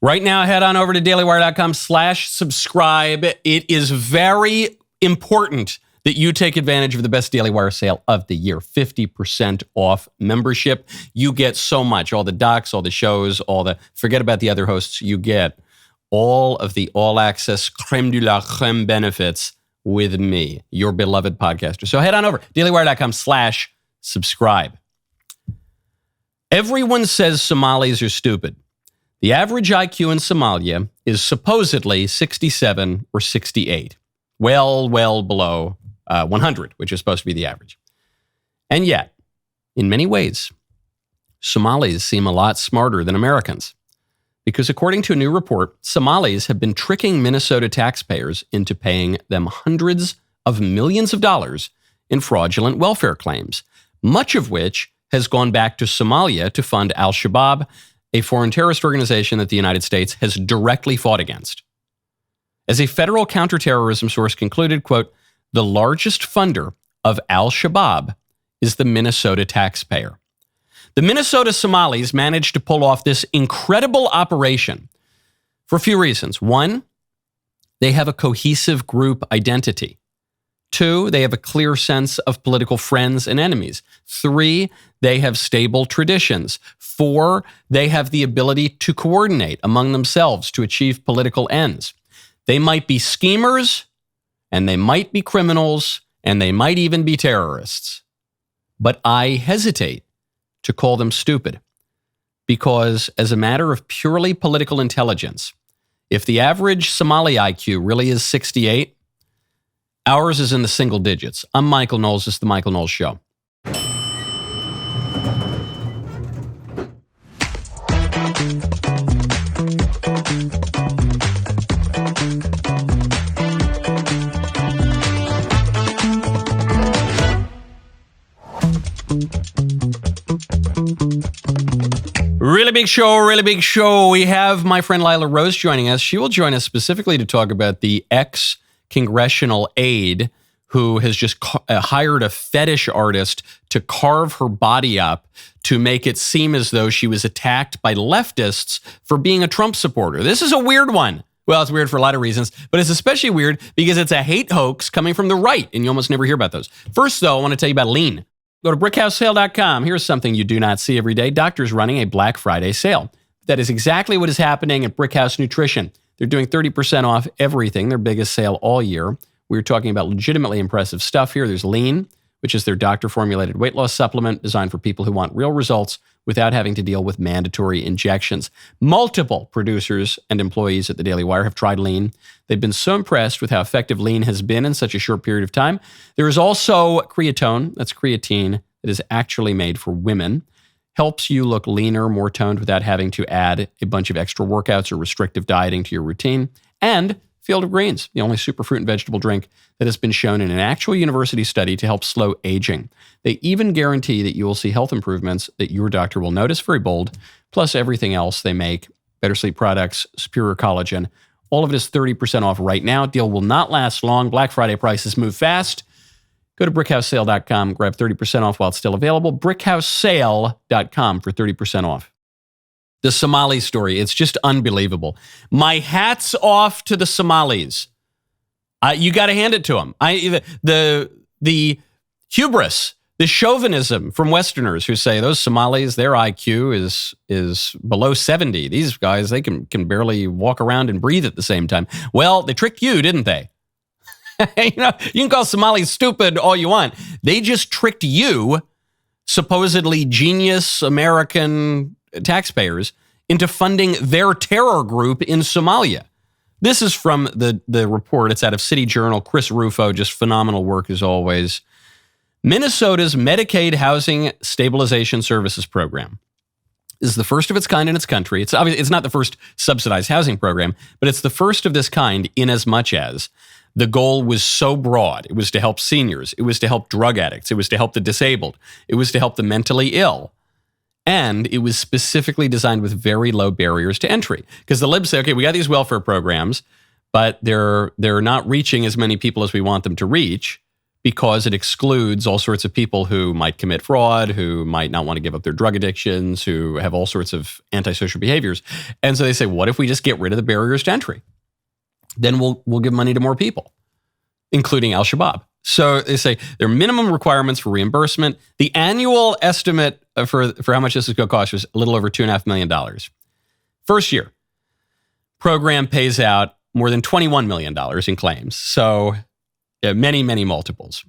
Right now, head on over to dailywire.com/subscribe. It is very important that you take advantage of the best Daily Wire sale of the year. 50% off membership. You get so much. All the docs, all the shows, forget about the other hosts. You get all of the all-access creme de la creme benefits with me, your beloved podcaster. So head on over, dailywire.com/subscribe. Everyone says Somalis are stupid. The average IQ in Somalia is supposedly 67 or 68. Well below 100, which is supposed to be the average. And yet, in many ways, Somalis seem a lot smarter than Americans. Because according to a new report, Somalis have been tricking Minnesota taxpayers into paying them hundreds of millions of dollars in fraudulent welfare claims, much of which has gone back to Somalia to fund al-Shabaab, a foreign terrorist organization that the United States has directly fought against. As a federal counterterrorism source concluded, quote, the largest funder of al-Shabaab is the Minnesota taxpayer. The Minnesota Somalis managed to pull off this incredible operation for a few reasons. One, they have a cohesive group identity. Two, they have a clear sense of political friends and enemies. Three, they have stable traditions. Four, they have the ability to coordinate among themselves to achieve political ends. They might be schemers, and they might be criminals, and they might even be terrorists. But I hesitate to call them stupid because, as a matter of purely political intelligence, if the average Somali IQ really is 68, ours is in the single digits. I'm Michael Knowles. This is The Michael Knowles Show. Really big show. We have my friend Lila Rose joining us. She will join us specifically to talk about the ex-congressional Aide who has just hired a fetish artist to carve her body up to make it seem as though she was attacked by leftists for being a Trump supporter. This is a weird one. Well, it's weird for a lot of reasons, but it's especially weird because it's a hate hoax coming from the right, and you almost never hear about those. First, though, I want to tell you about lean. Go to brickhousesale.com. Here's something you do not see every day. Doctors running a Black Friday sale. That is exactly what is happening at Brickhouse Nutrition. They're doing 30% off everything, their biggest sale all year. We're talking about legitimately impressive stuff here. There's Lean, which is their doctor-formulated weight loss supplement designed for people who want real results without having to deal with mandatory injections. Multiple producers and employees at the Daily Wire have tried Lean. They've been so impressed with how effective Lean has been in such a short period of time. There is also creatone, that's creatine, that is actually made for women. Helps you look leaner, more toned without having to add a bunch of extra workouts or restrictive dieting to your routine. And Field of Greens, the only superfruit and vegetable drink that has been shown in an actual university study to help slow aging. They even guarantee that you will see health improvements that your doctor will notice. Very bold. Plus everything else they make, better sleep products, superior collagen. All of it is 30% off right now. Deal will not last long. Black Friday prices move fast. Go to brickhousesale.com, grab 30% off while it's still available. brickhousesale.com for 30% off. The Somali story, it's just unbelievable. My hat's off to the Somalis. You got to hand it to them. The hubris, the chauvinism from Westerners who say those Somalis, their IQ is below 70. These guys, they can barely walk around and breathe at the same time. Well, they tricked you, didn't they? You can call Somalis stupid all you want. They just tricked you, supposedly genius American taxpayers, into funding their terror group in Somalia. This is from the report. It's out of City Journal. Chris Rufo, just phenomenal work as always. Minnesota's Medicaid Housing Stabilization Services Program is the first of its kind in its country. It's not the first subsidized housing program, but it's the first of this kind in as much as the goal was so broad. It was to help seniors. It was to help drug addicts. It was to help the disabled. It was to help the mentally ill. And it was specifically designed with very low barriers to entry. Because the libs say, okay, we got these welfare programs, but they're not reaching as many people as we want them to reach because it excludes all sorts of people who might commit fraud, who might not want to give up their drug addictions, who have all sorts of antisocial behaviors. And so they say, what if we just get rid of the barriers to entry? Then we'll give money to more people, including Al-Shabaab. So they say there are minimum requirements for reimbursement. The annual estimate for how much this is going to cost was a little over $2.5 million. First year, program pays out more than $21 million in claims. So many, many multiples.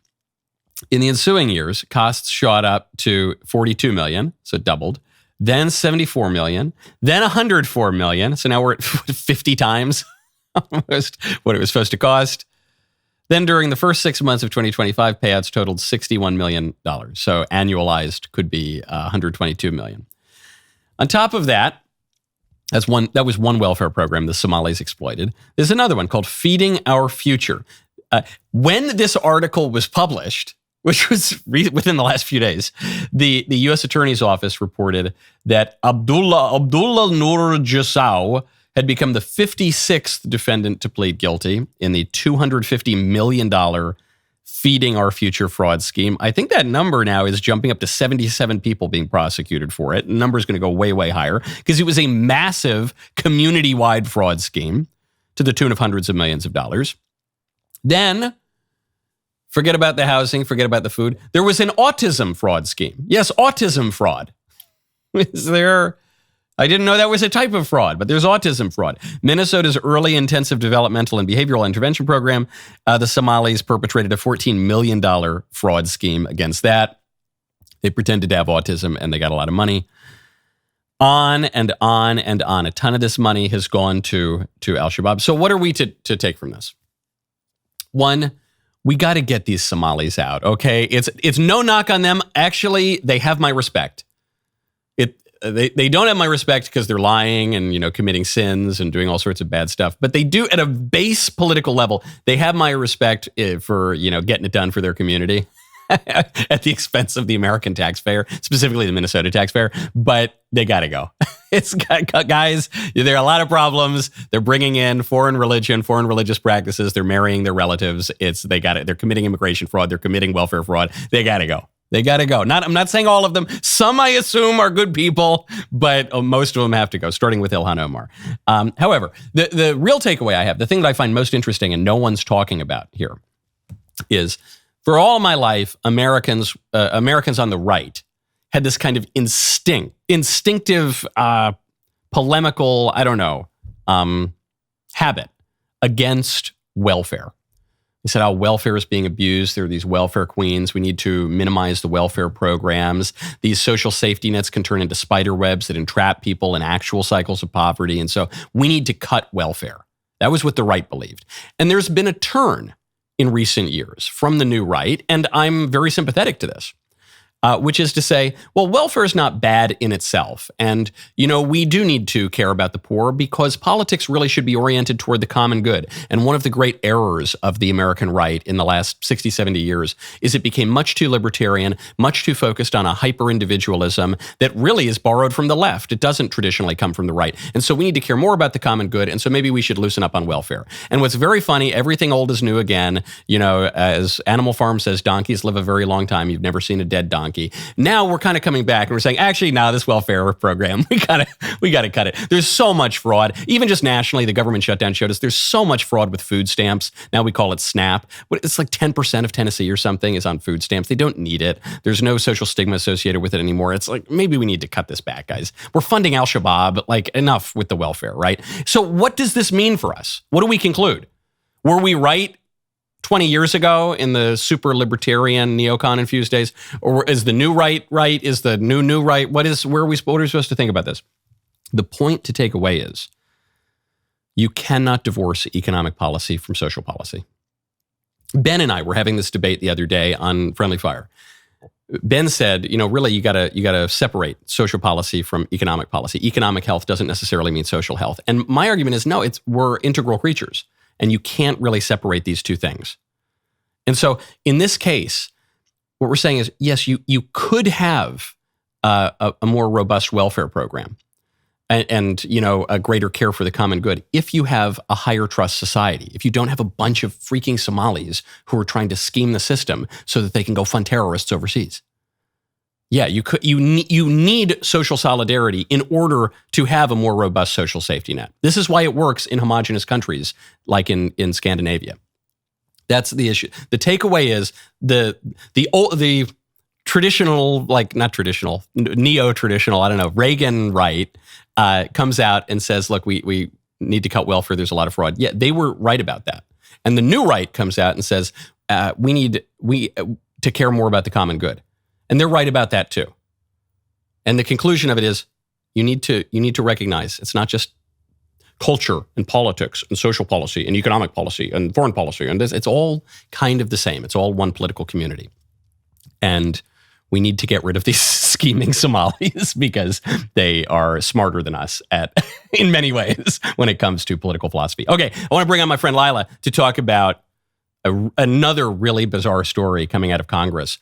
In the ensuing years, costs shot up to $42 million, so it doubled. Then $74 million, then $104 million. So now we're at 50 times almost what it was supposed to cost. Then during the first 6 months of 2025, payouts totaled $61 million. So annualized could be $122 million. On top of that, that was one welfare program the Somalis exploited. There's another one called Feeding Our Future. When this article was published, which was within the last few days, the U.S. Attorney's Office reported that Abdullah Nur Jassaw had become the 56th defendant to plead guilty in the $250 million Feeding Our Future fraud scheme. I think that number now is jumping up to 77 people being prosecuted for it. The number is going to go way, way higher because it was a massive community-wide fraud scheme to the tune of hundreds of millions of dollars. Then, forget about the housing, forget about the food. There was an autism fraud scheme. Yes, autism fraud. Is there... I didn't know that was a type of fraud, but there's autism fraud. Minnesota's early intensive developmental and behavioral intervention program, the Somalis perpetrated a $14 million fraud scheme against that. They pretended to have autism and they got a lot of money. On and on and on. A ton of this money has gone to Al-Shabaab. So what are we to take from this? One, we got to get these Somalis out, okay? It's no knock on them. Actually, they have my respect. They don't have my respect because they're lying and, committing sins and doing all sorts of bad stuff. But they do, at a base political level, they have my respect for, getting it done for their community at the expense of the American taxpayer, specifically the Minnesota taxpayer. But they got to go. Guys, there are a lot of problems. They're bringing in foreign religion, foreign religious practices. They're marrying their relatives. They're committing immigration fraud. They're committing welfare fraud. They got to go. They got to go. I'm not saying all of them. Some, I assume, are good people, but most of them have to go, starting with Ilhan Omar. However, the real takeaway I have, the thing that I find most interesting and no one's talking about here is, for all my life, Americans on the right had this kind of instinctive, polemical, habit against welfare. They said, welfare is being abused. There are these welfare queens. We need to minimize the welfare programs. These social safety nets can turn into spider webs that entrap people in actual cycles of poverty. And so we need to cut welfare. That was what the right believed. And there's been a turn in recent years from the new right, and I'm very sympathetic to this. Which is to say, well, welfare is not bad in itself. And, we do need to care about the poor because politics really should be oriented toward the common good. And one of the great errors of the American right in the last 60, 70 years is it became much too libertarian, much too focused on a hyper-individualism that really is borrowed from the left. It doesn't traditionally come from the right. And so we need to care more about the common good. And so maybe we should loosen up on welfare. And what's very funny, everything old is new again. As Animal Farm says, donkeys live a very long time. You've never seen a dead donkey. Now we're kind of coming back and we're saying, actually, this welfare program, we gotta cut it. There's so much fraud. Even just nationally, the government shutdown showed us there's so much fraud with food stamps. Now we call it SNAP. It's like 10% of Tennessee or something is on food stamps. They don't need it. There's no social stigma associated with it anymore. It's like, maybe we need to cut this back, guys. We're funding Al-Shabaab, enough with the welfare, right? So what does this mean for us? What do we conclude? Were we right 20 years ago in the super libertarian neocon infused days? Or is the new right? Is the new right? What are we supposed to think about this? The point to take away is you cannot divorce economic policy from social policy. Ben and I were having this debate the other day on Friendly Fire. Ben said, really, you gotta separate social policy from economic policy. Economic health doesn't necessarily mean social health. And my argument is, no, we're integral creatures. And you can't really separate these two things. And so in this case, what we're saying is, yes, you could have a more robust welfare program. and a greater care for the common good if you have a higher trust society. If you don't have a bunch of freaking Somalis who are trying to scheme the system so that they can go fund terrorists overseas. Yeah, you need social solidarity in order to have a more robust social safety net. This is why it works in homogenous countries like in Scandinavia. That's the issue. The takeaway is the traditional, not traditional, neo-traditional, I don't know, Reagan right comes out and says, look, we need to cut welfare. There's a lot of fraud. Yeah, they were right about that. And the new right comes out and says, we need to care more about the common good. And they're right about that too. And the conclusion of it is you need to recognize it's not just culture and politics and social policy and economic policy and foreign policy. And it's all kind of the same. It's all one political community. And we need to get rid of these scheming Somalis because they are smarter than us in many ways when it comes to political philosophy. Okay, I want to bring on my friend Lila to talk about another really bizarre story coming out of Congress.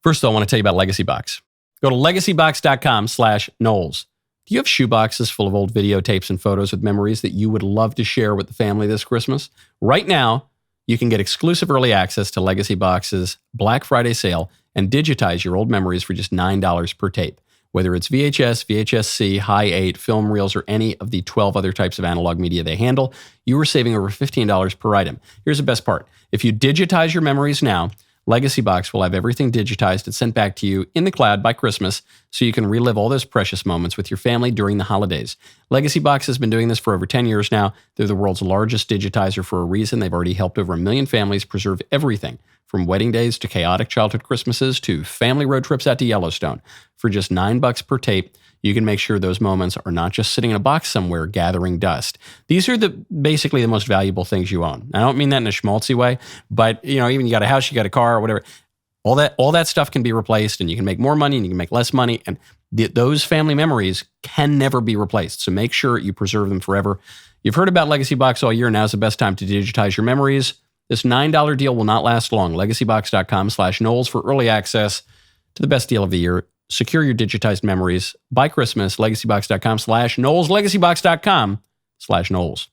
First, I want to tell you about Legacy Box. Go to legacybox.com/Knowles. Do you have shoeboxes full of old videotapes and photos with memories that you would love to share with the family this Christmas? Right now, you can get exclusive early access to Legacy Box's Black Friday sale and digitize your old memories for just $9 per tape. Whether it's VHS, VHS-C, High 8, film reels, or any of the 12 other types of analog media they handle, you are saving over $15 per item. Here's the best part. If you digitize your memories now, Legacy Box will have everything digitized and sent back to you in the cloud by Christmas so you can relive all those precious moments with your family during the holidays. Legacy Box has been doing this for over 10 years now. They're the world's largest digitizer for a reason. They've already helped over 1 million families preserve everything from wedding days to chaotic childhood Christmases to family road trips out to Yellowstone. For just $9 per tape, you can make sure those moments are not just sitting in a box somewhere gathering dust. These are basically the most valuable things you own. I don't mean that in a schmaltzy way, but even you got a house, you got a car, or whatever. All that stuff can be replaced, and you can make more money, and you can make less money, and those family memories can never be replaced. So make sure you preserve them forever. You've heard about Legacy Box all year. Now's the best time to digitize your memories. This $9 deal will not last long. LegacyBox.com/Knowles for early access to the best deal of the year. Secure your digitized memories by Christmas. LegacyBox.com/Knowles. LegacyBox.com/Knowles.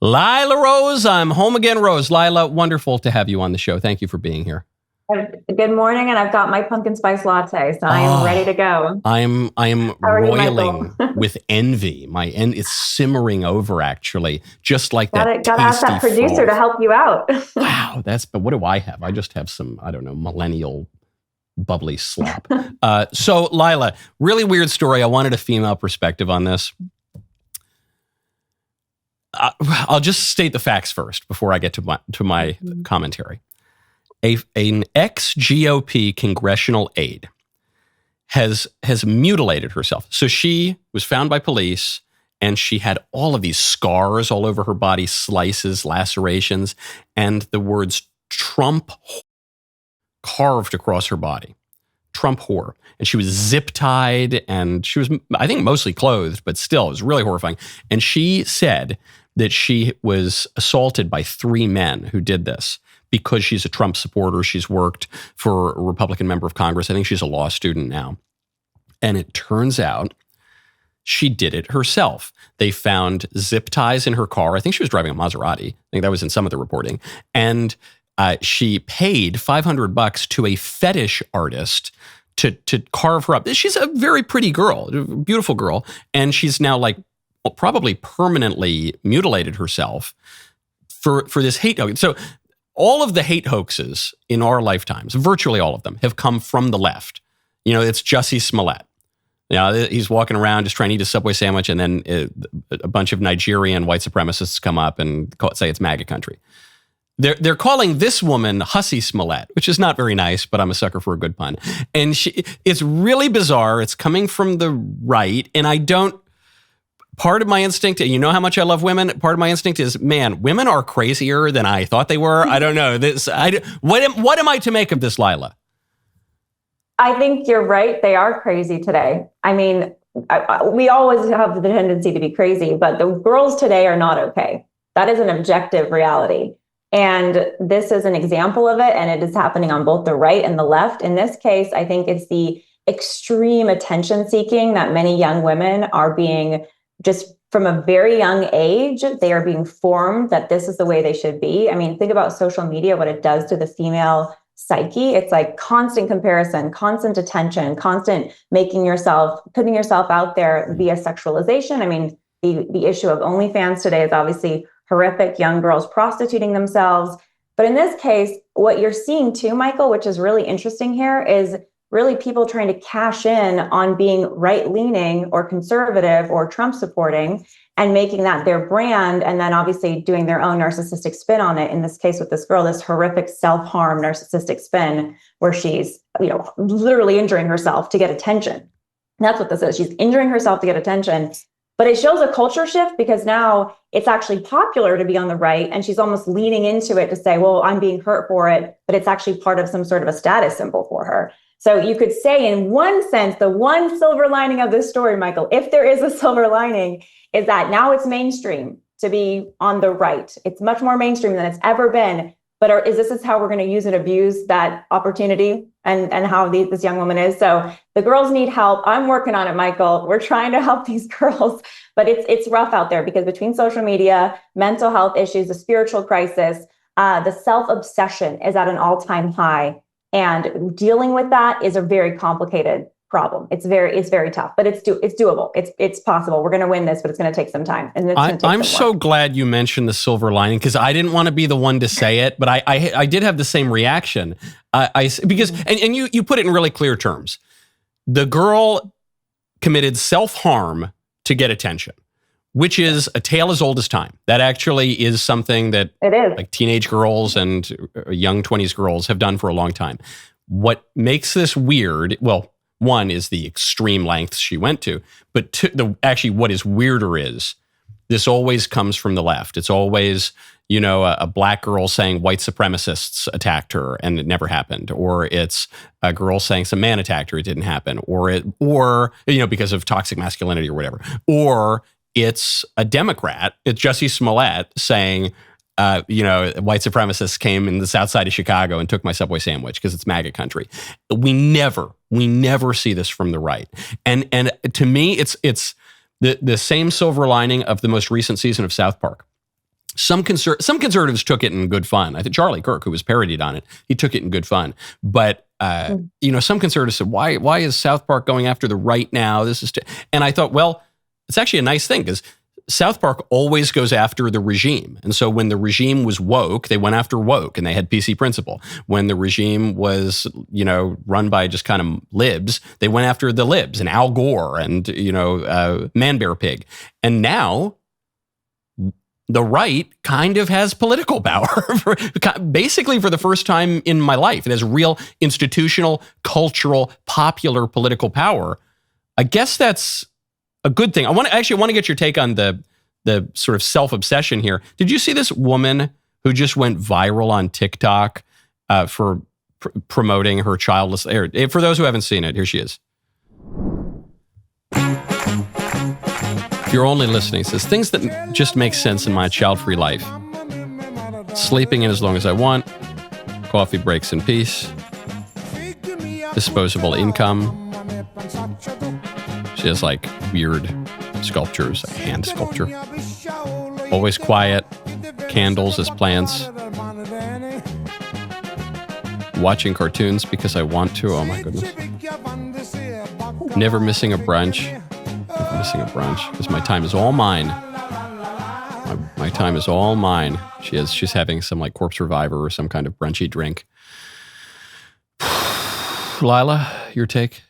Lila Rose, I'm home again, Rose. Lila, wonderful to have you on the show. Thank you for being here. Good morning, and I've got my pumpkin spice latte, so I am ready to go. I am roiling with envy. It's simmering over, actually, just like that. Got to ask that producer to help you out. Wow, but what do I have? I just have some, I don't know, millennial bubbly slop. So, Lila, really weird story. I wanted a female perspective on this. I'll just state the facts first before I get to my commentary. An ex-GOP congressional aide has mutilated herself. So she was found by police, and she had all of these scars all over her body, slices, lacerations, and the words Trump carved across her body. Trump whore. And she was zip tied, and she was, I think, mostly clothed, but still, it was really horrifying. And she said that she was assaulted by 3 men who did this because she's a Trump supporter. She's worked for a Republican member of Congress. I think she's a law student now. And it turns out she did it herself. They found zip ties in her car. I think she was driving a Maserati. I think that was in some of the reporting. And she paid $500 to a fetish artist to carve her up. She's a very pretty girl, a beautiful girl. And she's now probably permanently mutilated herself for this hate hoax. So all of the hate hoaxes in our lifetimes, virtually all of them, have come from the left. It's Jussie Smollett. He's walking around just trying to eat a Subway sandwich, and then a bunch of Nigerian white supremacists come up and say it's MAGA country. They're calling this woman Hussy Smollett, which is not very nice, but I'm a sucker for a good pun. And it's really bizarre. It's coming from the right, and part of my instinct, and you know how much I love women, part of my instinct is, man, women are crazier than I thought they were. I don't know. What am I to make of this, Lila? I think you're right. They are crazy today. I mean, we always have the tendency to be crazy, but the girls today are not okay. That is an objective reality. And this is an example of it, and it is happening on both the right and the left. In this case, I think it's the extreme attention seeking that many young women are being, just from a very young age, they are being formed that this is the way they should be. I mean, think about social media, what it does to the female psyche. It's like constant comparison, constant attention, constant putting yourself out there via sexualization. I mean, the issue of OnlyFans today is obviously horrific, young girls prostituting themselves. But in this case, what you're seeing too, Michael, which is really interesting here, is really people trying to cash in on being right-leaning or conservative or Trump supporting and making that their brand, and then obviously doing their own narcissistic spin on it. In this case with this girl, this horrific self-harm narcissistic spin where she's, literally injuring herself to get attention. That's what this is. She's injuring herself to get attention. But it shows a culture shift because now it's actually popular to be on the right, and she's almost leaning into it to say, well, I'm being hurt for it, but it's actually part of some sort of a status symbol for her. So you could say, in one sense, the one silver lining of this story, Michael, if there is a silver lining, is that now it's mainstream to be on the right. It's much more mainstream than it's ever been. But is this how we're going to use and abuse that opportunity and how this young woman is? So the girls need help. I'm working on it, Michael. We're trying to help these girls, but it's rough out there because between social media, mental health issues, the spiritual crisis, the self-obsession is at an all-time high. And dealing with that is a very complicated problem. It's very tough, but it's doable. It's possible. We're going to win this, but it's going to take some time. And I'm so glad you mentioned the silver lining because I didn't want to be the one to say it, but I did have the same reaction. Because you put it in really clear terms. The girl committed self-harm to get attention, which is a tale as old as time. That actually is something that it is. Like teenage girls and young 20s girls have done for a long time. What makes this weird, well, one is the extreme lengths she went to, but actually what is weirder is this always comes from the left. It's always, a black girl saying white supremacists attacked her and it never happened. Or it's a girl saying some man attacked her, it didn't happen. Or because of toxic masculinity or whatever. Or it's a Democrat, it's Jussie Smollett saying, white supremacists came in the south side of Chicago and took my Subway sandwich because it's MAGA country. We never see this from the right. And to me, it's the same silver lining of the most recent season of South Park. Some conservatives took it in good fun. I think Charlie Kirk, who was parodied on it, he took it in good fun. But some conservatives said, why is South Park going after the right now? And I thought, well, it's actually a nice thing because South Park always goes after the regime. And so when the regime was woke, they went after woke and they had PC principle. When the regime was, run by just kind of libs, they went after the libs and Al Gore and, Man Bear Pig. And now the right kind of has political power, basically for the first time in my life. It has real institutional, cultural, popular political power. I guess that's a good thing. I want to get your take on the sort of self-obsession here. Did you see this woman who just went viral on TikTok for promoting her childless? For those who haven't seen it, here she is. If you're only listening, it says things that just make sense in my child-free life. Sleeping in as long as I want, coffee breaks in peace, disposable income. She has like weird sculptures, like hand sculpture. Always quiet, candles as plants. Watching cartoons because I want to. Oh my goodness. Never missing a brunch. Never missing a brunch because my time is all mine. My time is all mine. She's having some like Corpse Reviver or some kind of brunchy drink. Lila, your take?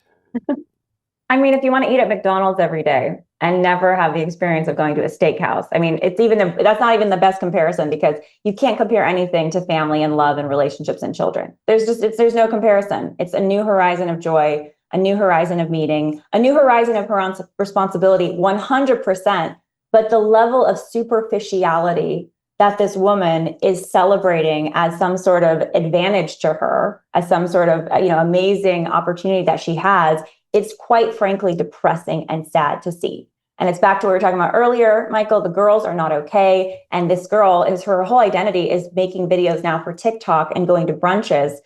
I mean, if you want to eat at McDonald's every day and never have the experience of going to a steakhouse, I mean, that's not even the best comparison because you can't compare anything to family and love and relationships and children. There's no comparison. It's a new horizon of joy, a new horizon of meeting, a new horizon of responsibility, 100%. But the level of superficiality that this woman is celebrating as some sort of advantage to her, as some sort of amazing opportunity that she has, it's quite frankly depressing and sad to see. And it's back to what we were talking about earlier, Michael, the girls are not okay. And this girl her whole identity is making videos now for TikTok and going to brunches.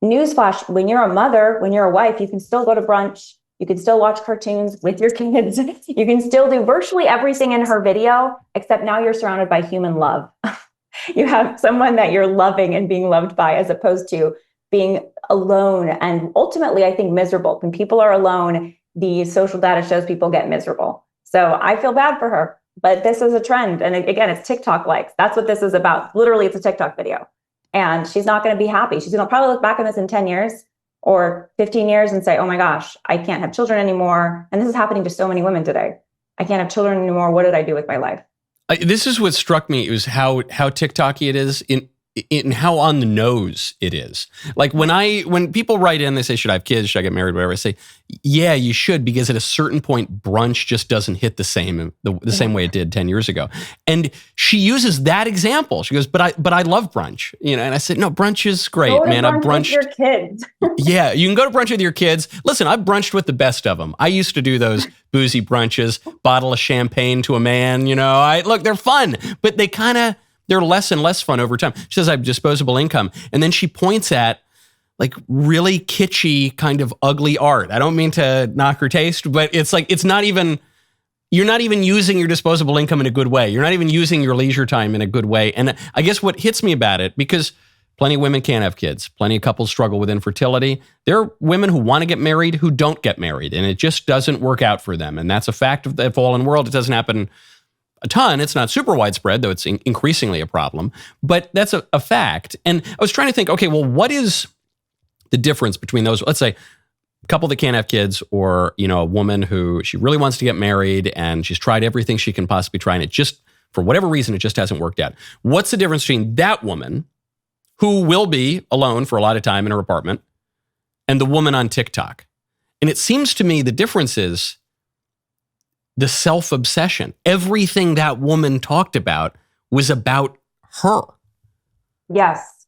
newsflash, when you're a mother, when you're a wife, you can still go to brunch. You can still watch cartoons with your kids. You can still do virtually everything in her video, except now you're surrounded by human love. You have someone that you're loving and being loved by, as opposed to being alone and ultimately, I think, miserable. When people are alone, the social data shows people get miserable. So I feel bad for her, but this is a trend. And again, it's TikTok likes. That's what this is about. Literally, it's a TikTok video. And she's not going to be happy. She's going to probably look back on this in 10 years or 15 years and say, oh my gosh, I can't have children anymore. And this is happening to so many women today. I can't have children anymore. What did I do with my life? This is what struck me. It was how TikTok-y it is in how on the nose it is. Like when people write in, they say, should I have kids? Should I get married? Whatever. I say, yeah, you should, because at a certain point, brunch just doesn't hit the same way it did 10 years ago. And she uses that example. She goes, but I love brunch. And I said, no, brunch is great, man. I've brunched with your kids. Yeah, you can go to brunch with your kids. Listen, I've brunched with the best of them. I used to do those boozy brunches, bottle of champagne to a man. Look, they're fun, but they're less and less fun over time. She says I have disposable income. And then she points at like really kitschy kind of ugly art. I don't mean to knock her taste, but it's like, you're not even using your disposable income in a good way. You're not even using your leisure time in a good way. And I guess what hits me about it, because plenty of women can't have kids. Plenty of couples struggle with infertility. There are women who want to get married who don't get married, and it just doesn't work out for them. And that's a fact of the fallen world. It doesn't happen a ton. It's not super widespread, though it's increasingly a problem. But that's a fact. And I was trying to think, okay, well, what is the difference between those? Let's say a couple that can't have kids, or, a woman who she really wants to get married and she's tried everything she can possibly try, and it just, for whatever reason, it just hasn't worked out. What's the difference between that woman, who will be alone for a lot of time in her apartment, and the woman on TikTok? And it seems to me the difference is the self-obsession. Everything that woman talked about was about her. Yes.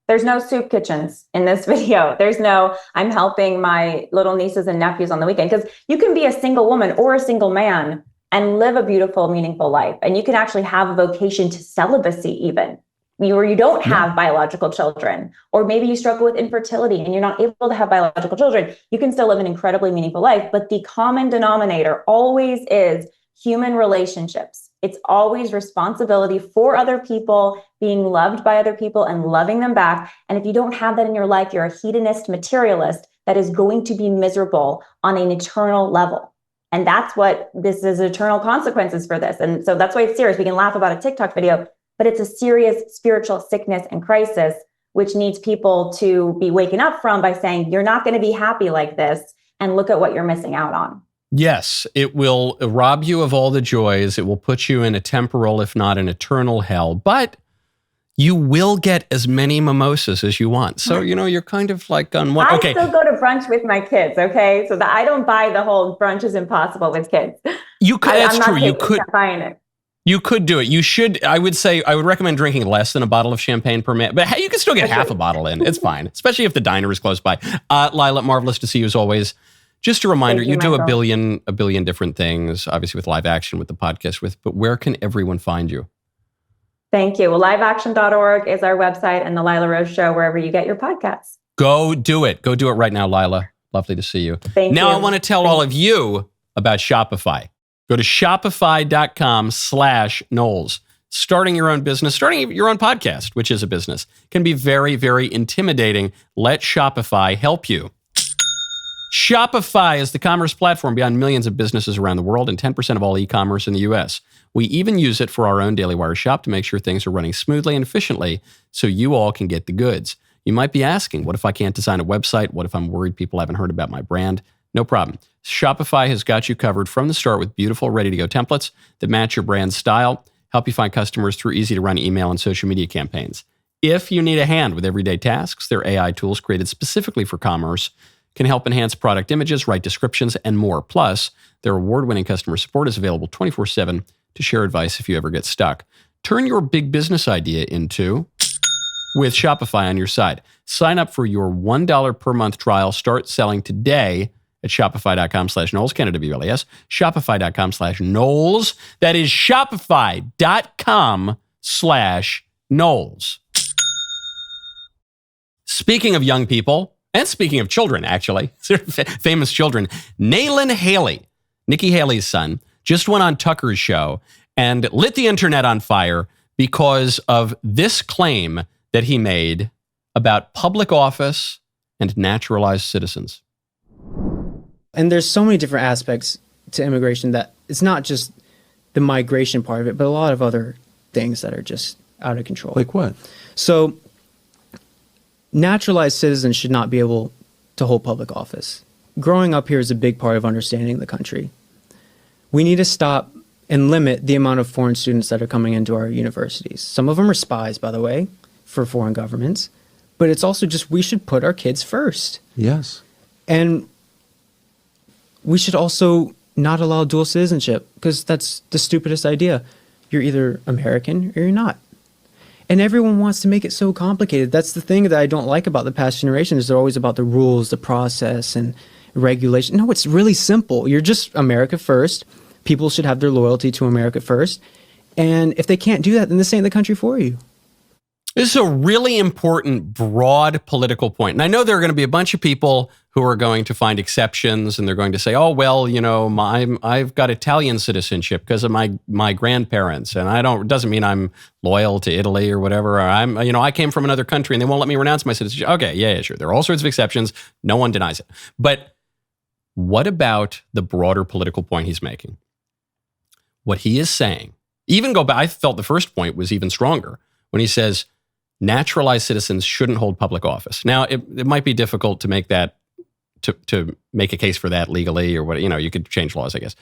There's no soup kitchens in this video. There's no, I'm helping my little nieces and nephews on the weekend. Because you can be a single woman or a single man and live a beautiful, meaningful life. And you can actually have a vocation to celibacy even. Where you don't have biological children, or maybe you struggle with infertility and you're not able to have biological children, you can still live an incredibly meaningful life. But the common denominator always is human relationships. It's always responsibility for other people, being loved by other people and loving them back. And if you don't have that in your life, you're a hedonist materialist that is going to be miserable on an eternal level. And that's what this is, eternal consequences for this. And so that's why it's serious. We can laugh about a TikTok video, but it's a serious spiritual sickness and crisis, which needs people to be waking up from by saying, you're not going to be happy like this, and look at what you're missing out on. Yes, it will rob you of all the joys. It will put you in a temporal, if not an eternal hell, but you will get as many mimosas as you want. So, you're kind of like on one. I still go to brunch with my kids, okay? So that I don't buy the whole brunch is impossible with kids. You could, that's true. You could buying it. You could do it. You should. I would recommend drinking less than a bottle of champagne per man. But hey, you can still get half a bottle in. It's fine, especially if the diner is close by. Lila, marvelous to see you as always. Just a reminder, you do a billion different things, obviously with live action, with the podcast, but where can everyone find you? Thank you. Well, liveaction.org is our website, and The Lila Rose Show, wherever you get your podcasts. Go do it. Go do it right now, Lila. Lovely to see you. Thank you. Now I want to tell all of you about Shopify. Go to shopify.com/Knowles. Starting your own business, starting your own podcast, which is a business, can be very, very intimidating. Let Shopify help you. Shopify is the commerce platform beyond millions of businesses around the world and 10% of all e-commerce in the US. We even use it for our own DailyWire shop to make sure things are running smoothly and efficiently so you all can get the goods. You might be asking, what if I can't design a website? What if I'm worried people haven't heard about my brand? No problem. Shopify has got you covered from the start with beautiful, ready-to-go templates that match your brand's style, help you find customers through easy-to-run email and social media campaigns. If you need a hand with everyday tasks, their AI tools created specifically for commerce can help enhance product images, write descriptions, and more. Plus, their award-winning customer support is available 24/7 to share advice if you ever get stuck. Turn your big business idea into with Shopify on your side. Sign up for your $1 per month trial. Start selling today at shopify.com/Knowles, Canada WLAS, shopify.com/Knowles. That is shopify.com/Knowles. Speaking of young people, and speaking of children, actually, famous children, Nalin Haley, Nikki Haley's son, just went on Tucker's show and lit the internet on fire because of this claim that he made about public office and naturalized citizens. And there's so many different aspects to immigration that it's not just the migration part of it, but a lot of other things that are just out of control. Like what? So naturalized citizens should not be able to hold public office. Growing up here is a big part of understanding the country. We need to stop and limit the amount of foreign students that are coming into our universities. Some of them are spies, by the way, for foreign governments. But it's also just we should put our kids first. Yes. And we should also not allow dual citizenship because that's the stupidest idea. You're either American or you're not. And everyone wants to make it so complicated. That's the thing that I don't like about the past generation is they're always about the rules, the process, and regulation. No, it's really simple. You're just America first. People should have their loyalty to America first. And if they can't do that, then this ain't the country for you. This is a really important, broad political point. And I know there are going to be a bunch of people who are going to find exceptions and they're going to say, oh, well, you know, I've got Italian citizenship because of my grandparents. And it doesn't mean I'm loyal to Italy or whatever. Or I came from another country and they won't let me renounce my citizenship. Okay, yeah, sure. There are all sorts of exceptions. No one denies it. But what about the broader political point he's making? What he is saying, even go back, I felt the first point was even stronger when he says, naturalized citizens shouldn't hold public office. Now, it might be difficult to make that, to make a case for that legally or what, you could change laws, I guess.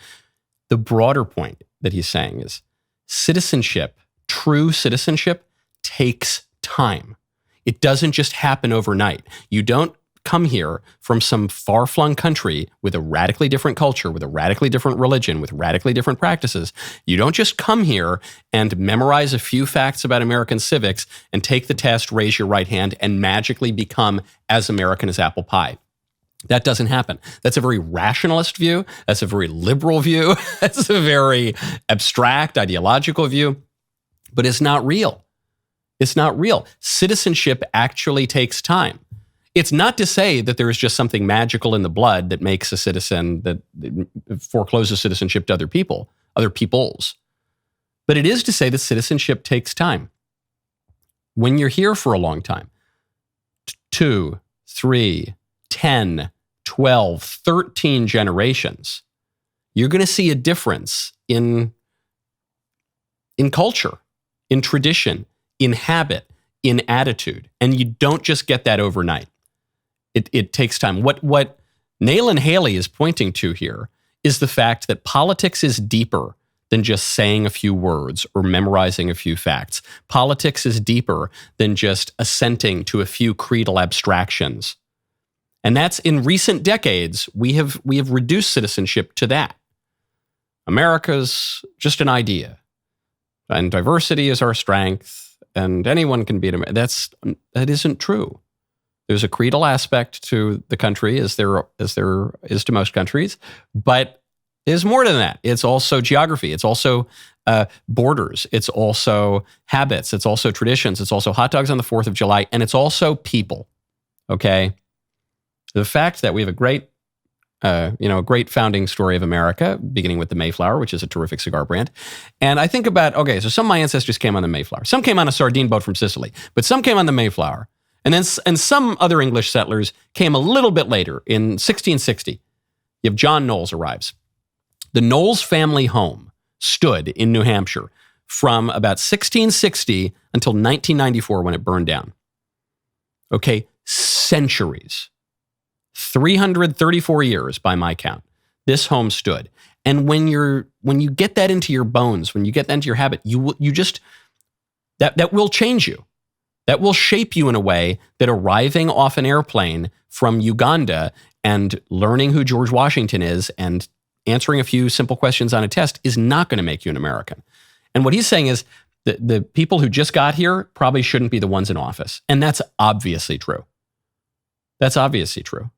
The broader point that he's saying is citizenship, true citizenship, takes time. It doesn't just happen overnight. You don't come here from some far-flung country with a radically different culture, with a radically different religion, with radically different practices. You don't just come here and memorize a few facts about American civics and take the test, raise your right hand, and magically become as American as apple pie. That doesn't happen. That's a very rationalist view. That's a very liberal view. That's a very abstract, ideological view. But it's not real. It's not real. Citizenship actually takes time. It's not to say that there is just something magical in the blood that makes a citizen, that forecloses citizenship to other people, other peoples. But it is to say that citizenship takes time. When you're here for a long time, 2, 3, 10, 12, 13 generations, you're going to see a difference in culture, in tradition, in habit, in attitude. And you don't just get that overnight. It takes time. What Nalin Haley is pointing to here is the fact that politics is deeper than just saying a few words or memorizing a few facts. Politics is deeper than just assenting to a few creedal abstractions. And that's in recent decades, we have reduced citizenship to that. America's just an idea. And diversity is our strength. And anyone can be an American. That isn't true. There's a creedal aspect to the country, as there is to most countries, but there's more than that. It's also geography. It's also borders. It's also habits. It's also traditions. It's also hot dogs on the 4th of July, and it's also people. Okay, the fact that we have a great founding story of America, beginning with the Mayflower, which is a terrific cigar brand. And I think about, so some of my ancestors came on the Mayflower. Some came on a sardine boat from Sicily, but some came on the Mayflower. And some other English settlers came a little bit later in 1660. You have John Knowles arrives. The Knowles family home stood in New Hampshire from about 1660 until 1994 when it burned down. Okay, centuries. 334 years by my count. This home stood. And when you get that into your bones, when you get that into your habit, that will change you. That will shape you in a way that arriving off an airplane from Uganda and learning who George Washington is and answering a few simple questions on a test is not going to make you an American. And what he's saying is that the people who just got here probably shouldn't be the ones in office. And that's obviously true. That's obviously true.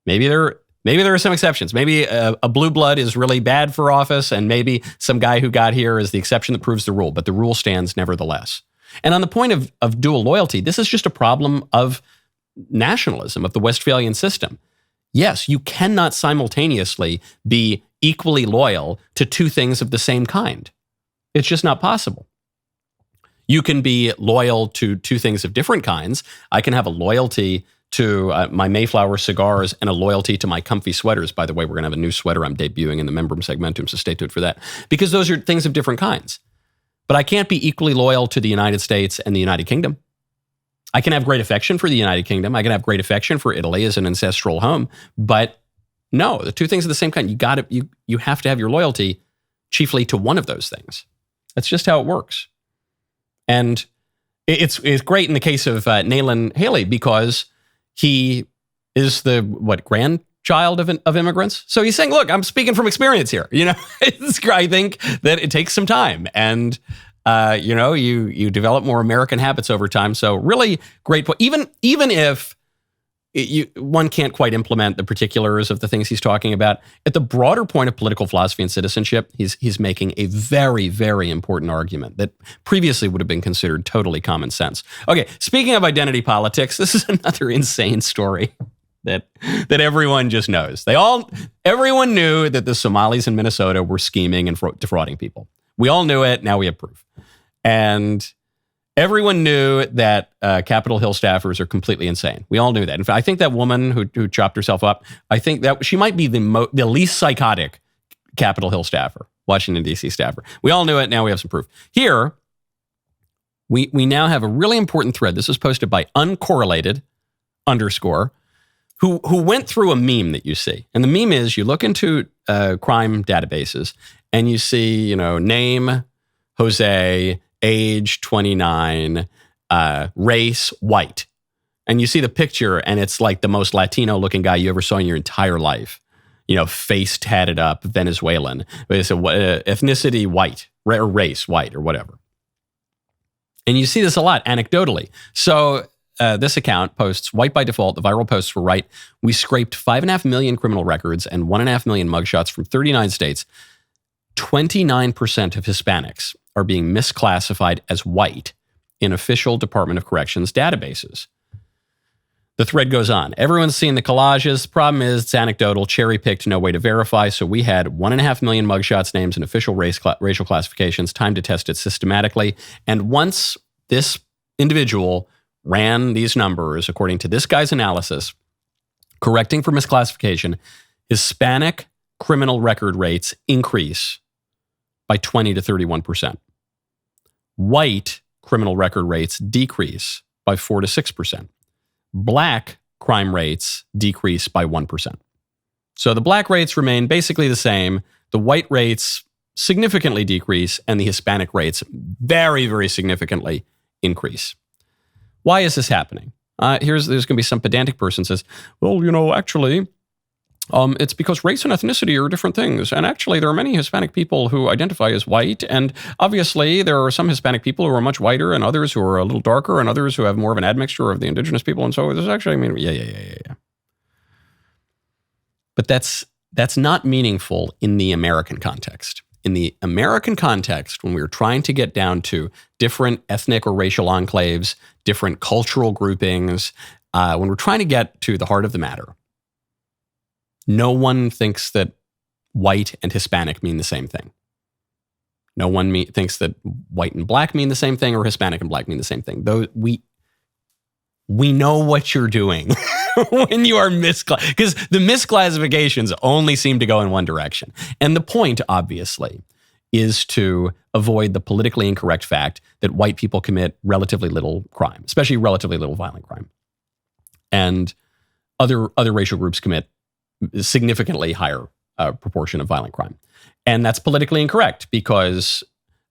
Maybe there are some exceptions. Maybe a blue blood is really bad for office, and maybe some guy who got here is the exception that proves the rule, but the rule stands nevertheless. And on the point of dual loyalty, this is just a problem of nationalism, of the Westphalian system. Yes, you cannot simultaneously be equally loyal to two things of the same kind. It's just not possible. You can be loyal to two things of different kinds. I can have a loyalty to my Mayflower cigars and a loyalty to my comfy sweaters. By the way, we're going to have a new sweater I'm debuting in the Membrum Segmentum, so stay tuned for that. Because those are things of different kinds. But I can't be equally loyal to the United States and the United Kingdom. I can have great affection for the United Kingdom. I can have great affection for Italy as an ancestral home. But no, the two things are the same kind. You have to have your loyalty chiefly to one of those things. That's just how it works. And it's great in the case of Nalin Haley because he is the grandchild of immigrants. So he's saying, look, I'm speaking from experience here. I think that it takes some time, and you develop more American habits over time. So really great point. Even if one can't quite implement the particulars of the things he's talking about, at the broader point of political philosophy and citizenship, he's making a very, very important argument that previously would have been considered totally common sense. Okay, speaking of identity politics, this is another insane story that everyone just knows. Everyone knew that the Somalis in Minnesota were scheming and defrauding people. We all knew it. Now we have proof. And everyone knew that Capitol Hill staffers are completely insane. We all knew that. In fact, I think that woman who chopped herself up, I think that she might be the least psychotic Capitol Hill staffer, Washington, D.C. staffer. We all knew it. Now we have some proof. Here, we now have a really important thread. This was posted by uncorrelated_, who went through a meme that you see. And the meme is you look into crime databases and you see, name, Jose, age 29, race white. And you see the picture and it's like the most Latino looking guy you ever saw in your entire life. Face tatted up, Venezuelan. It's ethnicity white, or race white, or whatever. And you see this a lot anecdotally. So this account posts, white by default, the viral posts were right. We scraped 5.5 million criminal records and 1.5 million mugshots from 39 states. 29% of Hispanics are being misclassified as white in official Department of Corrections databases. The thread goes on. Everyone's seen the collages. The problem is it's anecdotal, cherry-picked, no way to verify. So we had 1.5 million mugshots, names, and official racial classifications, time to test it systematically. And once this individual ran these numbers, according to this guy's analysis, correcting for misclassification, Hispanic criminal record rates increase by 20 to 31%. White criminal record rates decrease by 4 to 6%. Black crime rates decrease by 1%. So the black rates remain basically the same. The white rates significantly decrease, and the Hispanic rates very, very significantly increase. Why is this happening? There's going to be some pedantic person says, well, actually, it's because race and ethnicity are different things. And actually, there are many Hispanic people who identify as white. And obviously, there are some Hispanic people who are much whiter and others who are a little darker and others who have more of an admixture of the indigenous people. And so there's actually, yeah. But that's not meaningful in the American context. In the American context, when we're trying to get down to different ethnic or racial enclaves, different cultural groupings, when we're trying to get to the heart of the matter, no one thinks that white and Hispanic mean the same thing. No one thinks that white and black mean the same thing or Hispanic and black mean the same thing. Though we know what you're doing when you are because the misclassifications only seem to go in one direction. And the point, obviously, is to avoid the politically incorrect fact that white people commit relatively little crime, especially relatively little violent crime. And other racial groups commit significantly higher proportion of violent crime. And that's politically incorrect because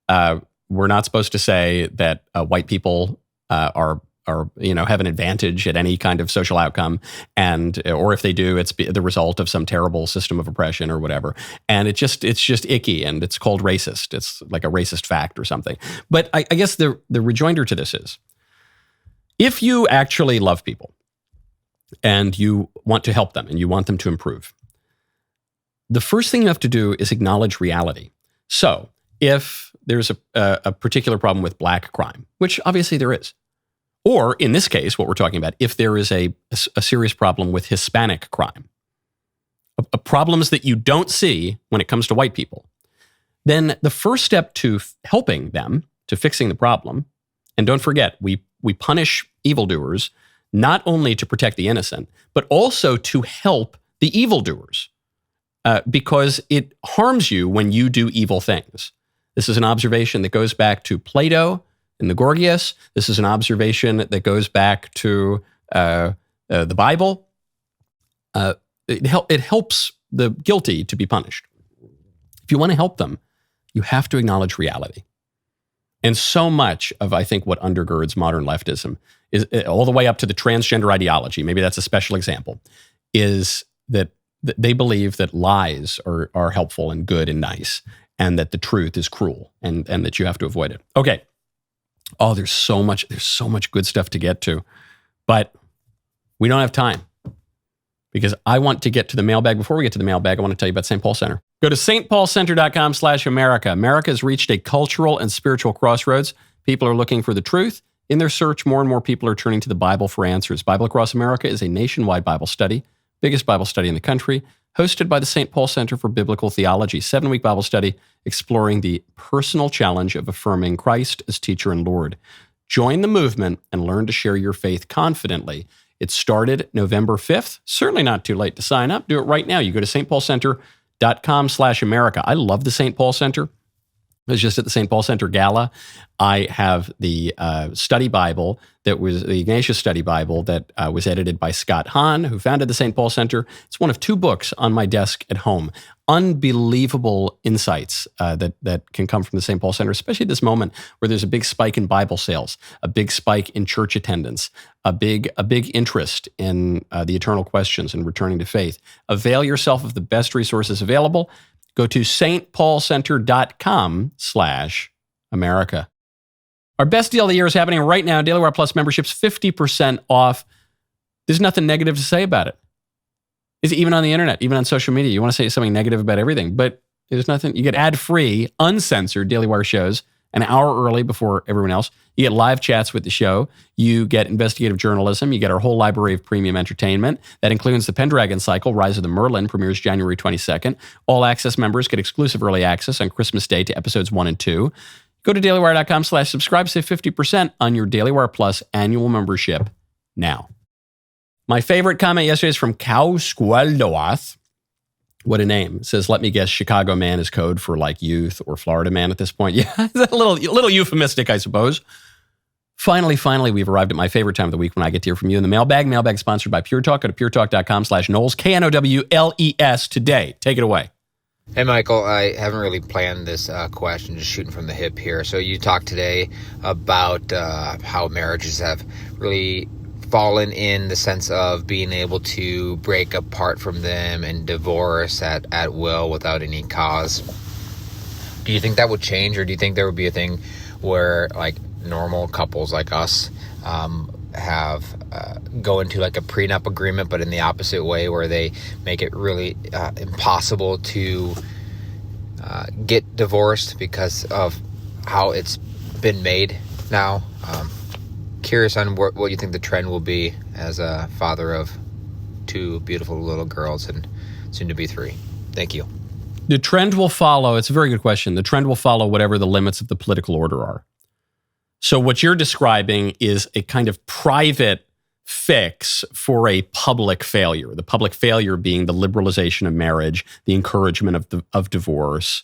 we're not supposed to say that white people have an advantage at any kind of social outcome, or if they do, it's the result of some terrible system of oppression or whatever. And it's just icky, and it's called racist. It's like a racist fact or something. But I guess the rejoinder to this is, if you actually love people and you want to help them and you want them to improve, the first thing you have to do is acknowledge reality. So if there's a particular problem with black crime, which obviously there is. Or in this case, what we're talking about, if there is a serious problem with Hispanic crime, problems that you don't see when it comes to white people, then the first step to helping them, to fixing the problem, and don't forget, we punish evildoers not only to protect the innocent, but also to help the evildoers, because it harms you when you do evil things. This is an observation that goes back to Plato in the Gorgias. This is an observation that goes back to the Bible. It helps the guilty to be punished. If you want to help them, you have to acknowledge reality. And so much of, I think, what undergirds modern leftism is all the way up to the transgender ideology, maybe that's a special example, is that they believe that lies are helpful and good and nice, and that the truth is cruel and that you have to avoid it. Okay. Oh, there's so much good stuff to get to, but we don't have time because I want to get to the mailbag. Before we get to the mailbag, I want to tell you about St. Paul Center. Go to stpaulcenter.com/America. America has reached a cultural and spiritual crossroads. People are looking for the truth. In their search, more and more people are turning to the Bible for answers. Bible Across America is a nationwide Bible study, biggest Bible study in the country, hosted by the St. Paul Center for Biblical Theology, 7-week Bible study exploring the personal challenge of affirming Christ as teacher and Lord. Join the movement and learn to share your faith confidently. It started November 5th. Certainly not too late to sign up. Do it right now. You go to stpaulcenter.com/America. I love the St. Paul Center. I was just at the St. Paul Center Gala. I have the study Bible that was the Ignatius Study Bible that was edited by Scott Hahn, who founded the St. Paul Center. It's one of 2 books on my desk at home. Unbelievable insights that can come from the St. Paul Center, especially at this moment where there's a big spike in Bible sales, a big spike in church attendance, a big interest in the eternal questions and returning to faith. Avail yourself of the best resources available. Go to stpaulcenter.com/America. Our best deal of the year is happening right now. DailyWire Plus memberships, 50% off. There's nothing negative to say about it. It's even on the internet, even on social media. You want to say something negative about everything, but there's nothing. You get ad-free, uncensored DailyWire shows an hour early before everyone else. You get live chats with the show. You get investigative journalism. You get our whole library of premium entertainment. That includes the Pendragon Cycle, Rise of the Merlin, premieres January 22nd. All access members get exclusive early access on Christmas Day to episodes 1 and 2. Go to dailywire.com/subscribe, save 50% on your DailyWire Plus annual membership now. My favorite comment yesterday is from Cow Squaldoath. What a name. It says, let me guess, Chicago man is code for like youth or Florida man at this point. Yeah, it's a little euphemistic, I suppose. Finally, we've arrived at my favorite time of the week when I get to hear from you in the mailbag. Mailbag sponsored by Pure Talk. Go to puretalk.com/Knowles, Knowles today. Take it away. Hey, Michael, I haven't really planned this question, just shooting from the hip here. So you talked today about how marriages have really fallen in the sense of being able to break apart from them and divorce at will without any cause. Do you think that would change, or do you think there would be a thing where like normal couples like us go into like a prenup agreement, but in the opposite way, where they make it really impossible to get divorced because of how it's been made now? Curious on what you think the trend will be as a father of 2 beautiful little girls and soon to be 3. Thank you. The trend will follow. It's a very good question. The trend will follow whatever the limits of the political order are. So what you're describing is a kind of private fix for a public failure. The public failure being the liberalization of marriage, the encouragement of divorce,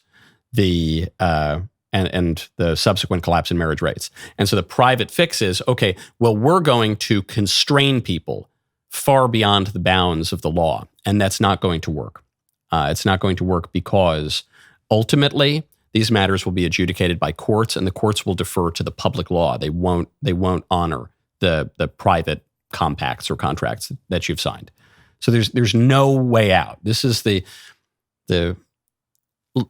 and the subsequent collapse in marriage rates. And so the private fix is, okay, well, we're going to constrain people far beyond the bounds of the law, and that's not going to work. It's not going to work because ultimately these matters will be adjudicated by courts, and the courts will defer to the public law. They won't honor the private compacts or contracts that you've signed. So there's no way out. This is the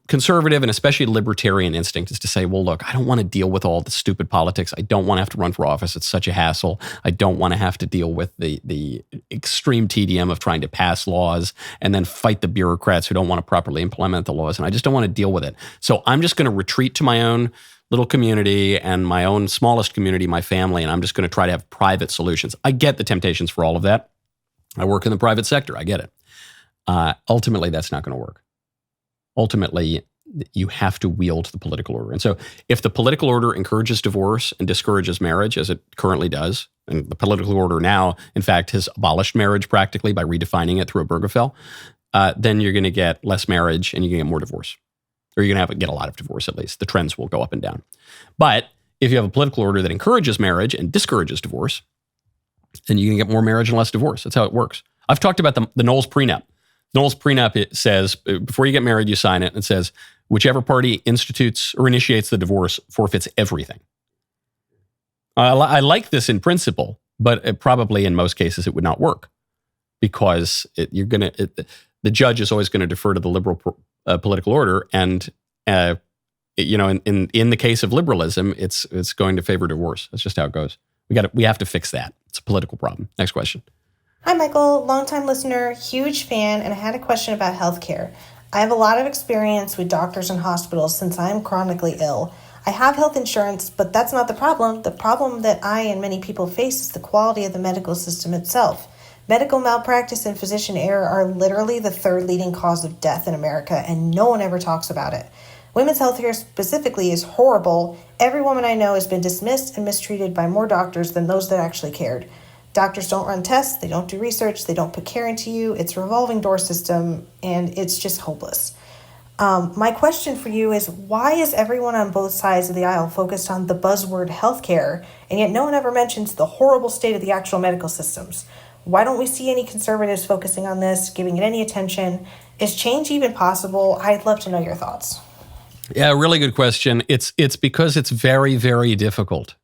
conservative and especially libertarian instinct is to say, well, look, I don't want to deal with all the stupid politics. I don't want to have to run for office. It's such a hassle. I don't want to have to deal with the extreme tedium of trying to pass laws and then fight the bureaucrats who don't want to properly implement the laws. And I just don't want to deal with it. So I'm just going to retreat to my own little community and my own smallest community, my family, and I'm just going to try to have private solutions. I get the temptations for all of that. I work in the private sector. I get it. Ultimately, that's not going to work. Ultimately, you have to wield the political order. And so if the political order encourages divorce and discourages marriage, as it currently does, and the political order now, in fact, has abolished marriage practically by redefining it through Obergefell, then you're going to get less marriage and you're going to get more divorce. Or you're going to get a lot of divorce, at least. The trends will go up and down. But if you have a political order that encourages marriage and discourages divorce, then you can get more marriage and less divorce. That's how it works. I've talked about the Knowles prenup. Knowles prenup, it says, before you get married, you sign it, and it says, whichever party institutes or initiates the divorce forfeits everything. I like this in principle, but probably in most cases it would not work because the judge is always going to defer to the liberal political order, and in the case of liberalism, it's going to favor divorce. That's just how it goes. We have to fix that. It's a political problem. Next question. Hi, Michael. Longtime listener, huge fan, and I had a question about healthcare. I have a lot of experience with doctors and hospitals since I am chronically ill. I have health insurance, but that's not the problem. The problem that I and many people face is the quality of the medical system itself. Medical malpractice and physician error are literally the third leading cause of death in America, and no one ever talks about it. Women's healthcare specifically is horrible. Every woman I know has been dismissed and mistreated by more doctors than those that actually cared. Doctors don't run tests, they don't do research, they don't put care into you. It's a revolving door system, and it's just hopeless. My question for you is, why is everyone on both sides of the aisle focused on the buzzword healthcare, and yet no one ever mentions the horrible state of the actual medical systems? Why don't we see any conservatives focusing on this, giving it any attention? Is change even possible? I'd love to know your thoughts. Yeah, really good question. It's because it's very, very difficult.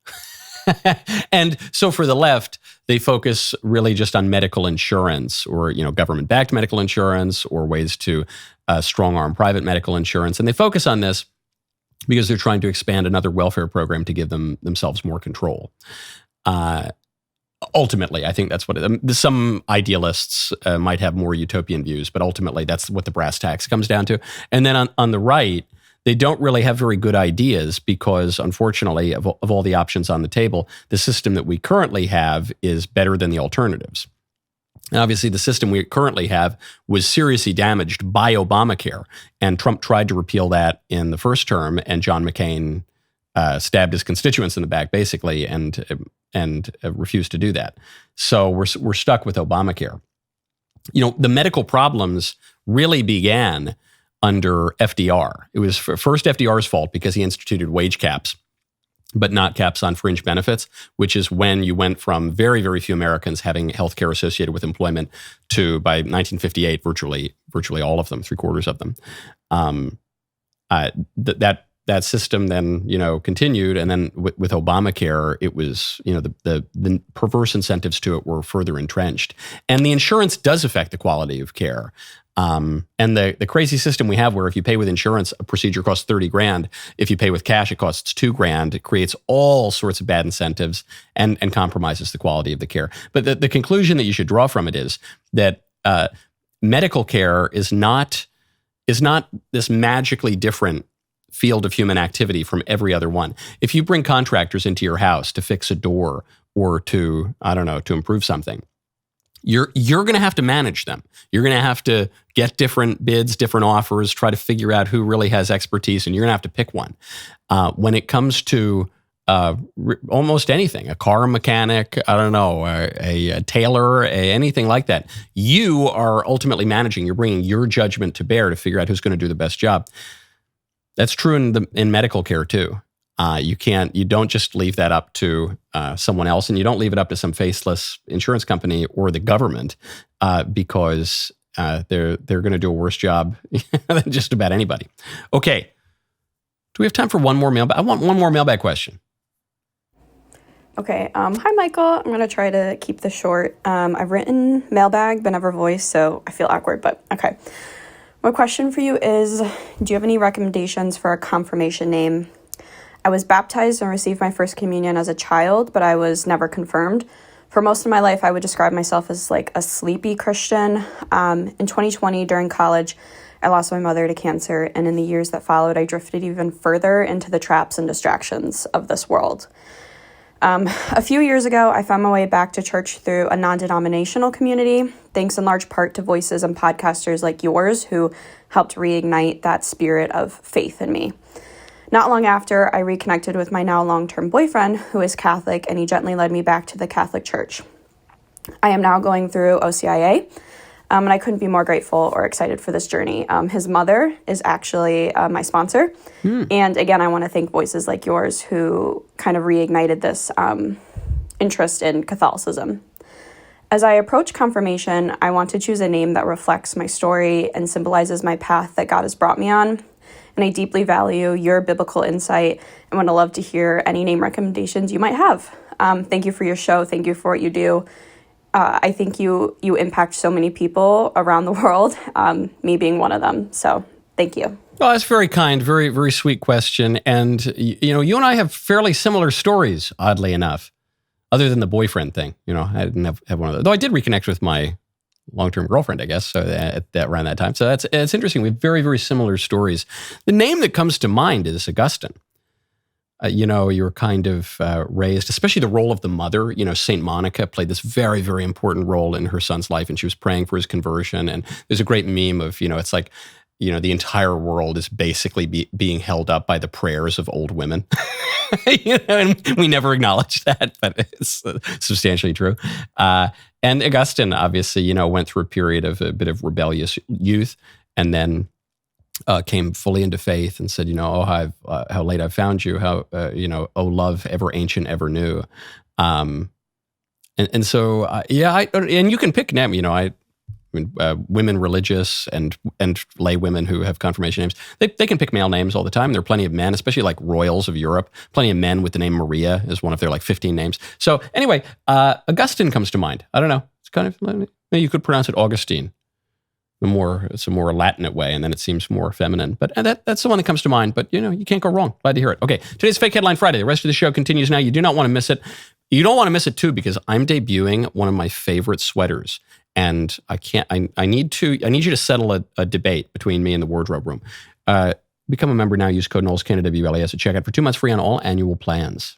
And so for the left, they focus really just on medical insurance or, government-backed medical insurance or ways to strong-arm private medical insurance. And they focus on this because they're trying to expand another welfare program to give themselves more control. Ultimately, I think that's what some idealists might have more utopian views, but ultimately that's what the brass tacks comes down to. And then on the right, they don't really have very good ideas because, unfortunately, of all the options on the table, the system that we currently have is better than the alternatives. And obviously, the system we currently have was seriously damaged by Obamacare, and Trump tried to repeal that in the first term, and John McCain stabbed his constituents in the back, basically, and refused to do that. So we're stuck with Obamacare. The medical problems really began under FDR. It was first FDR's fault because he instituted wage caps, but not caps on fringe benefits, which is when you went from very, very few Americans having health care associated with employment to, by 1958, virtually all of them, 3/4 of them. That system then, continued. And then with Obamacare, it was, the perverse incentives to it were further entrenched. And the insurance does affect the quality of care. And the crazy system we have where if you pay with insurance, a procedure costs $30,000. If you pay with cash, it costs $2,000. It creates all sorts of bad incentives and compromises the quality of the care. But the conclusion that you should draw from it is that medical care is not this magically different field of human activity from every other one. If you bring contractors into your house to fix a door or to improve something, you're going to have to manage them. You're going to have to get different bids, different offers, try to figure out who really has expertise, and you're going to have to pick one. When it comes to almost anything, a car mechanic, a tailor, anything like that, you are ultimately managing. You're bringing your judgment to bear to figure out who's going to do the best job. That's true in medical care too. You don't just leave that up to someone else, and you don't leave it up to some faceless insurance company or the government because they're going to do a worse job than just about anybody. Okay, do we have time for one more mailbag? I want one more mailbag question. Okay. Hi, Michael. I'm going to try to keep this short. I've written mailbag but never voiced, so I feel awkward, but okay. My question for you is, do you have any recommendations for a confirmation name? I was baptized and received my first communion as a child, but I was never confirmed. For most of my life, I would describe myself as like a sleepy Christian. In 2020, during college, I lost my mother to cancer, and in the years that followed, I drifted even further into the traps and distractions of this world. A few years ago, I found my way back to church through a non-denominational community, thanks in large part to voices and podcasters like yours who helped reignite that spirit of faith in me. Not long after, I reconnected with my now long-term boyfriend, who is Catholic, and he gently led me back to the Catholic Church. I am now going through OCIA, and I couldn't be more grateful or excited for this journey. His mother is actually my sponsor. And again, I want to thank voices like yours who kind of reignited this interest in Catholicism. As I approach confirmation, I want to choose a name that reflects my story and symbolizes my path that God has brought me on. And I deeply value your biblical insight and would love to hear any name recommendations you might have. Thank you for your show. Thank you for what you do. I think you impact so many people around the world, me being one of them. So thank you. Well, that's very kind, very, very sweet question. And, you and I have fairly similar stories, oddly enough, other than the boyfriend thing. I didn't have one of those. Though I did reconnect with my long-term girlfriend, I guess, so around that time. So it's interesting. We have very, very similar stories. The name that comes to mind is Augustine. You were kind of raised, especially the role of the mother. Saint Monica played this very, very important role in her son's life, and she was praying for his conversion. And there's a great meme of, it's like, the entire world is basically being held up by the prayers of old women. And we never acknowledge that, but it's substantially true. And Augustine, obviously, went through a period of a bit of rebellious youth, and then came fully into faith and said, how late I've found you, how, oh love, ever ancient, ever new. And so, and you can pick name, women religious and lay women who have confirmation names, they can pick male names all the time. There are plenty of men, especially like royals of Europe, plenty of men with the name Maria is one of their 15 names. So anyway, Augustine comes to mind. I don't know. It's kind of, you could pronounce it Augustine. It's a more Latinate way, and then it seems more feminine. But that's the one that comes to mind. But, you can't go wrong. Glad to hear it. Okay, today's Fake Headline Friday. The rest of the show continues now. You do not want to miss it. You don't want to miss it, too, because I'm debuting one of my favorite sweaters. And I need you to settle a debate between me and the wardrobe room. Become a member now. Use code Knowles, Canada, WLAS at checkout for 2 months free on all annual plans.